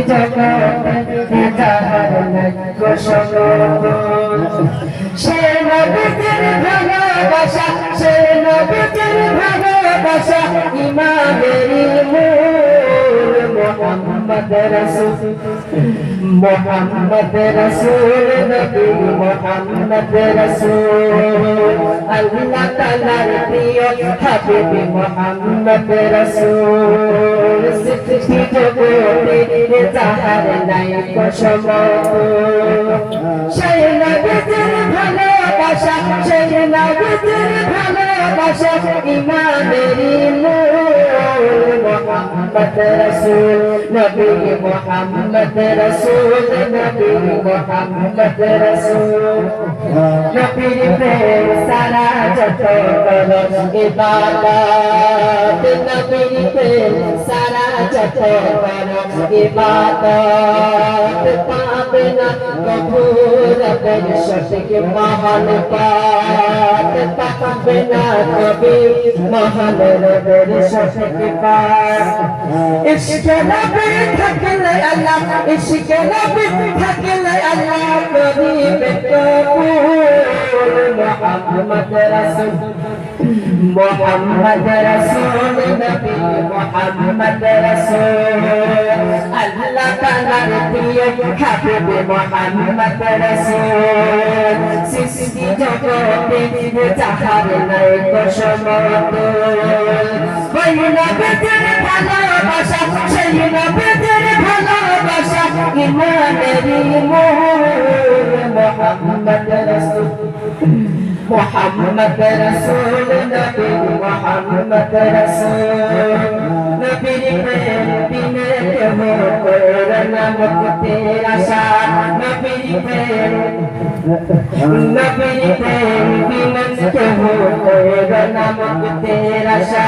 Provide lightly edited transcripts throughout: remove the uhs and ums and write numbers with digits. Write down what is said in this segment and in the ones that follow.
জগতে যাহার নাই গো সমতুল সে নবীর ভালোবাসা সে নবীর ভালোবাসা ইমানের মূল মুহাম্মদ রাসূল মুহাম্মদ রাসূল নবী মুহাম্মদ রাসূল আল্লাহ তাআলার প্রিয় হাবিব মুহাম্মদ রাসূল সৃষ্টি জগতে যাহার নাই গো সমতুল সেই নবীর ভালোবাসা সেই নবীর ভালোবাসা ইমানের মূল মুহাম্মদ রাসূল নবী মুহাম্মদ রাসূল নবী মুহাম্মদ রাসূল নবীর প্রেম সারা যত করো ইবাদত নবীর প্রেম সারা যত করো ইবাদত পাবে না কবু রবের সঠিক মহান পাত পাবে না কবি মহান রবের সঠিক পাত ইশক নবী থাকলে আল্লাহ ইশক নবী থাকলে আল্লাহ করিবে কবুল মুহাম্মদ রাসূল মুহাম্মদ রাসূল নবী মুহাম্মদ রাসূল আল্লাহ তাআলার প্রিয় হাবিব মুহাম্মদ রাসূল সৃষ্টি জগতে যাহার নাই গো সমতুল ওই নবীর ভালোবাসা সেই নবীর ভালোবাসা ইমানের মূল মুহাম্মদ রাসূল মুহাম্মদ রাসূল নবী মুহাম্মদ রাসূল নবীর প্রেম বিনে কেহ করে না মুক্তির আশা নবীর প্রেম বিনে কেহ করে না মুক্তির আশা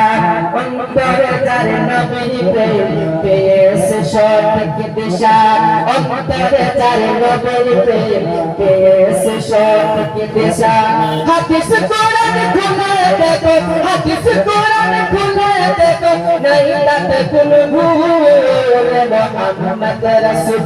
অন্তর যার নবীর প্রেম পেয়েছে সঠিক দিশা অন্তর যার নবীর প্রেম পেয়েছে সঠিক দিশা হাদিস কোরআন খুলে দেখো হাদিস কোরআন খুলে দেখো নাই তাতে কোনো ভুল মুহাম্মদ রাসূল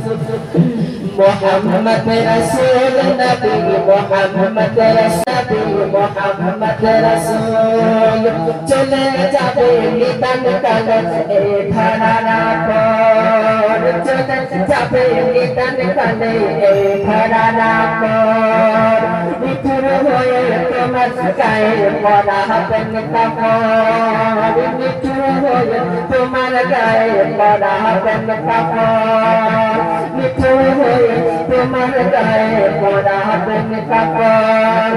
মুহাম্মদ রাসূল নবী মুহাম্মদ রাসূল মুহাম্মদ রাসূল চলে যাবে নিদান কাল এ ধরানা পর চলে যাবে নিদান কাল এ ধরানা পর বিপুর হয়ে তোমার গায়ে পড়া হবে কাপড় বিপুর হয়ে তোমার গায়ে পড়া হবে কাপড় বিপুর হয়ে তোমার গায়ে পড়া হবে কাপড়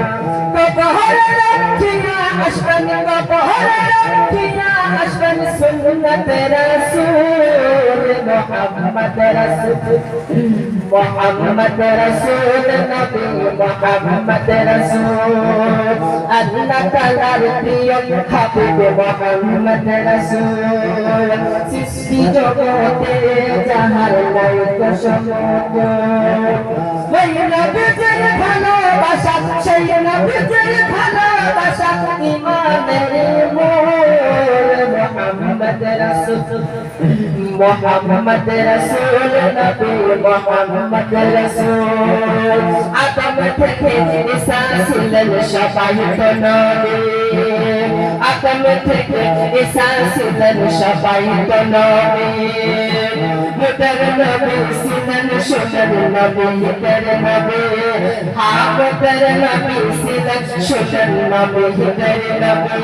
কবহরে রাখিয়া আসবেন কবহরে রাখিয়া আসবেন সুন্নাত রাসূল মুহাম্মদ রাসূল মুহাম্মদ রাসূল নবী মুহাম্মদ রাসূল আল্লাহ তাআলার প্রিয় হাবিব মুহাম্মদ রাসূল সৃষ্টি জগতে যাহার নাই গো সমতুল ওই নবীর ভালোবাসা সেই নবীর ভালোবাসা ইমানের মূল মুহাম্মদ রাসূল মুহাম্মদ রাসূল নবী মুহাম্মদ রাসূল আদম থেকে ঈসা ছিলেন সবাই তো নবী আদম থেকে ঈসা ছিলেন সবাই তো নবী মুদার নবী ছিলেন সোনার নবী মুদার নবী মুদার নবী ছিলেন সোনার নবী মুদার নবী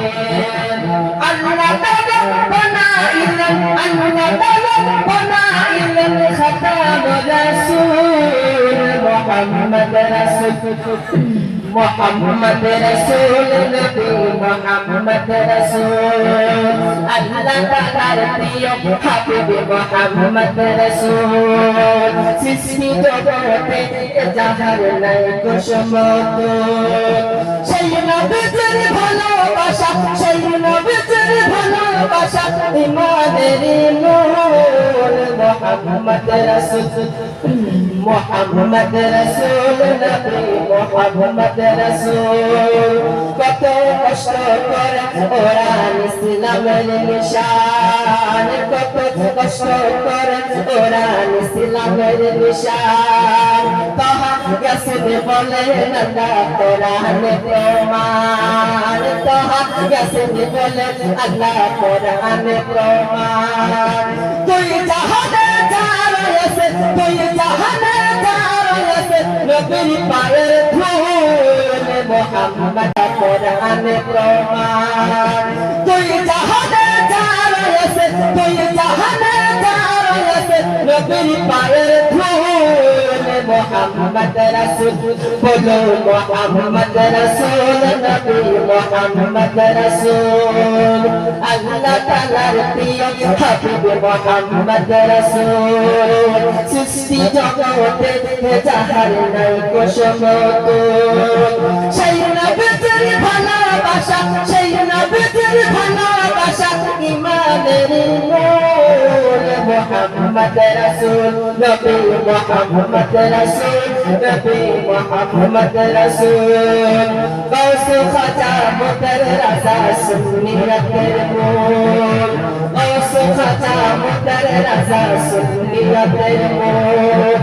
আল্লাহ তাআলা বানাইলেন আল্লাহ তাআলা বানাইলেন খাতাম রাসূল মুহাম্মদ রাসূল মুহাম্মদ রাসূল নবী মুহাম্মদ রাসূল আল্লাহ তাআলার প্রিয় হাবিব মুহাম্মদ রাসূল সৃষ্টি জগতে যাহার নাই গো সমতুল সেই নবীর ভালোবাসা সেই নবীর ভালোবাসা ইমানের মূল মোহাম্মদ রাসূল মোহাম্মদ রাসূল নবী মোহাম্মদ রাসূল কত কষ্ট করে ওরা ইসলামের নিশান কত কষ্ট করে ওরা ইসলামের নিশান তাহা ইয়াসিন বলে না কোরআনে প্রমাণ তাহা ইয়াসিন বলে আল্লাহ কোরআনে প্রমাণ তুই জাহানে যারাইছে তুই জাহানে যারাইছে নবীর পায়ের ধুল মোহাম্মদ কোরআনে প্রমাণ তুই জাহানে যারাইছে তুই জাহানে যারাইছে নবীর পায়ের ধুল মোহাম্মদ রাসূল বলো মোহাম্মদ রাসূল নবী মোহাম্মদ রাসূল আল্লাহ তাআলার প্রিয় হাবিব মোহাম্মদ রাসূল সৃষ্টি জগতে যাহার নাই কোশমত সেই নবীর ভালোবাসা সেই নবীর ভালোবাসা ইমানের নূর মোহাম্মদ রাসূল নবী মোহাম্মদ রাসূল নবী মোহাম্মদ রাসূল গাউস খাজা মুদের রাজা সুন্নিয়তের মূল গাউস খাজা মুদের রাজা সুন্নিয়তের মূল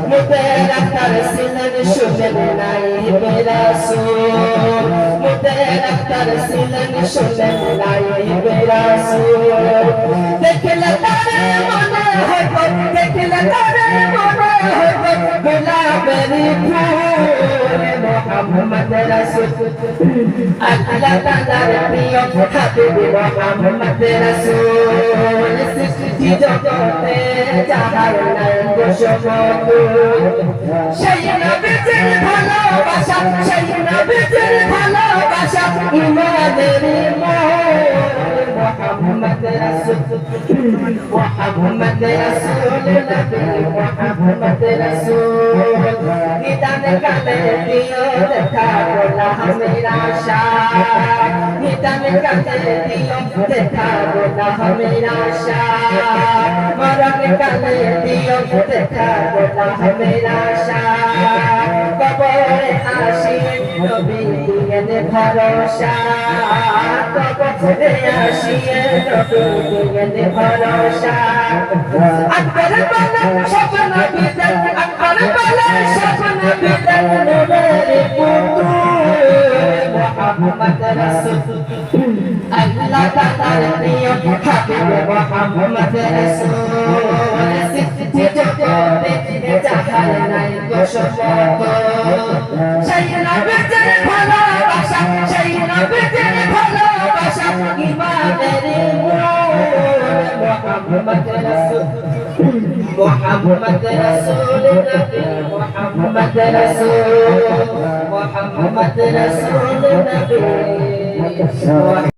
মুদের আখতার ছিলেন শুনেন নাইবে রাসূল মুদের আখতার ছিলেন শুনেন নাইবে রাসূল দেখলে তারে মনে হয় দেখলে তারে মনে হয় গোলাপের ফুল মোহাম্মদ রাসূল আল্লাহ তাআলার প্রিয় হাবিব মোহাম্মদ রাসূল সৃষ্টি জগতে যাহার নাই কোশমত সেই নবীর ভালোবাসা সেই নবীর ভালোবাসা ইমানের মূল মোহাম্মদ রাসূল মোহাম্মদ রাসূল নবী মোহাম্মদ রাসূল নিদান কালে দিও দেখা গোলা মেরা শাহ নিদান কালে দিও দেখা গোলা মেরা শাহ মরণ কালে দিও দেখা গোলা মেরা শাহ কবরে আসিয়ে নবী দিয়েন ভরসা কবরে আসিয়ে নবী দিয়েন ভরসা আকবর বলে সব নবীদের আকবর বলে সব নবীদের নূরের পুতুল মোহাম্মদ রাসূল আল্লাহ তাআলার প্রিয় হাবিব মোহাম্মদ রাসূল সৃষ্টি জগতে যাহার নাই কোশমত সেই নবীর ভালোবাসা সেই নবীর ভালোবাসা ইমানের মূল মোহাম্মদ রাসূল মোহাম্মদ রাসূল নবী মোহাম্মদ রাসূল মোহাম্মদ রাসূল নবী